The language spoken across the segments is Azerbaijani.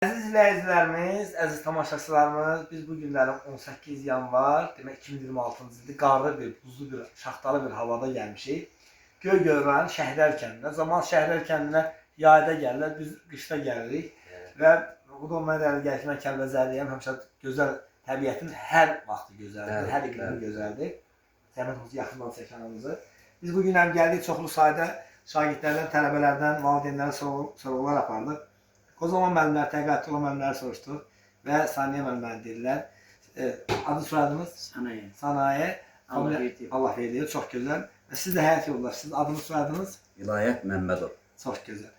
Əziz izləyicilərimiz, əziz tamaşaçılarımız, biz bu günlərin 18 yanvar, demək 2026-cı ildir, qarlı bir, buzlu bir, şaxtalı bir havada gəlmişik. Göy-Gövran Şəhriyar kəndinə. Zaman Şəhriyar kəndinə yayda gəlirlər, biz qışda gəlirik. Və bu da mənə dəli gəlir ki, mən Kəlbəzərliyəm, həmişə gözəl, təbiətin hər vaxtı gözəldir, hər iqlimi gözəldir. Zəhmət yaxından çəkənimizi. Biz bu gün həm gəldik, çoxlu sayda şagirdlərdən, tələbələrdən, valideynlərdən sorğular apardıq. O zaman müəllimlər, təqaüdlü olan müəllimləri soruşduq və Saniyə müəllimləri dedilər. Adı soyadınız? Sanayə. Sanayə. Allah verdi. Çox gözəl. Və siz də həyat yoldaşsınız. Adınız soyadınız? Vilayət Məmmədov. Çox gözəl.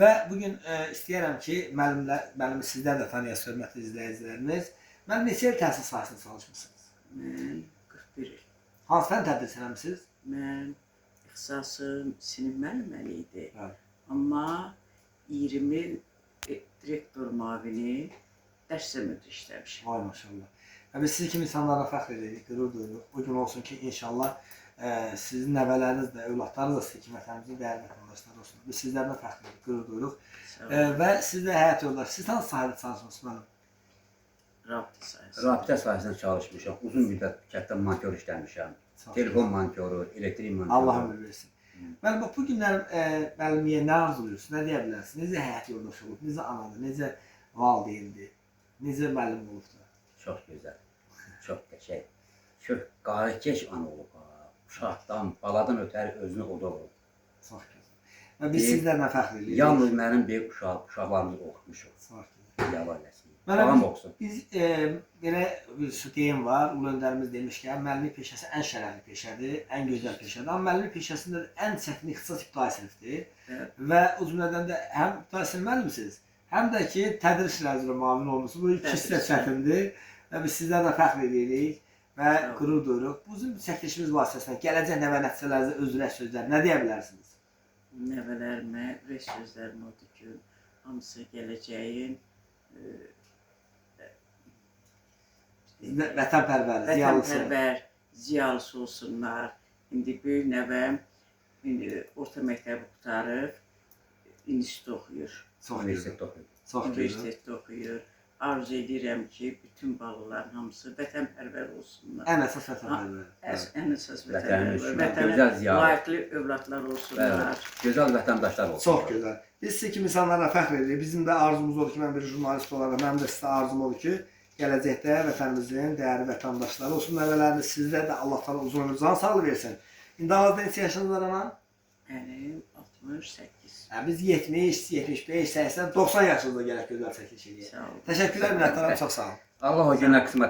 Və bugün istəyirəm ki, müəllimi sizlər də tanıyasınız, hörmətli izləyicilərimiz. Müəllim, neçə il təhsil sahəsində çalışmısınız? Mən 41 il. Hansı fən tədris eləmisiniz? Mən ixtisasım sinif müəlliməli idi. Bəli. Amma 20 il direktor müavini dərsdə müdür işləmişəm. Vay maşallah. Və biz sizi kimi insanlara fəxr edirik, qürur duyuruq. Bu gün olsun ki, inşallah sizin nəvələriniz də, övladlarınız da sizin kimi vətənimizin dəyərli vətəndaşları olsun. Biz sizlərdən fəxr edirik, qürur duyuruq. Və siz də həyat yoldaşı. Siz hansı sahədə çalışmısınız mənim? Rabitə sayəsində. Rabitə sahəsində çalışmışam. Uzun müddət kənddə montyor işləmişəm. Telefon montyoru, elektrik montyoru. Allah ömür versin. Mənim bu günlər müəllimiyə nə arzuluyorsunuz, nə deyə bilərsiniz? Necə həyat yoldaşı olub, necə anadır, necə valideyndir, necə müəllim olubdur? Çox gözəl, çox qəşəng. Çox qarikeş ana olub. Uşaqdan, baladan ötəri özünü oda olub. Çox gözəl. Və biz sizlərlə fəxr edirik. Yalnız mənim bir uşaqlarımızı oxutmuşuq. Çox gözəl. Yava eləsin. Mənim olsun. Biz belə bir deyim var, ulu öndərimiz demişkən, müəllimlik peşəsi ən şərəfli peşədir, ən gözəl peşədir. Amma müəllimlik peşəsində ən çətin ixtisas ibtidai sinifdir. Və o cümlədən də həm ibtidai sinif müəllimsiniz, həm də ki, tədris işləri üzrə müavin olmusunuz. Bu ikisi də çətindir və biz sizlərlə fəxr edirik və qürur duyuruq. Bu bizim çəkilişimiz vasitəsilə gələcək nəvə nəticələrinizə öz ürək sözləri nə deyə bilərsiniz? Nəvələrimə ürək sözlərim odur ki, hamısı gələcəyin vətənpərvər, ziyalısı olsunlar. İndi böyük nəvəm orta məktəbi qutarıb, institut oxuyur. Universitetdə oxuyur. Arzu edirəm ki, bütün balaların hamısı vətənpərvər olsunlar. Ən əsas vətənpərvər. Ən əsas vətənpərvər. Vətənə layiqli övladlar olsunlar. Gözəl vətəndaşlar olsunlar. Çox gözəl. Biz sizi kimi insanlarla fəxr edirik. Bizim də arzumuz odur ki, mən bir jurnalist olaraq, mənim də sizə arzum odur ki, gələcəkdə vətənimizin dəyərli vətəndaşları olsun, nəvələriniz, sizlər də Allah təala uzun ömür, can sağlığı versin. İndi hal-hazırda neçə yaşınız var ana? Mənim 68. Biz 70, 75, 80, 90 yaşınızda gələk gözəl çəkiliş edək. Təşəkkürlər minnətdaram, çox sağ olun. Allah o günlər qismət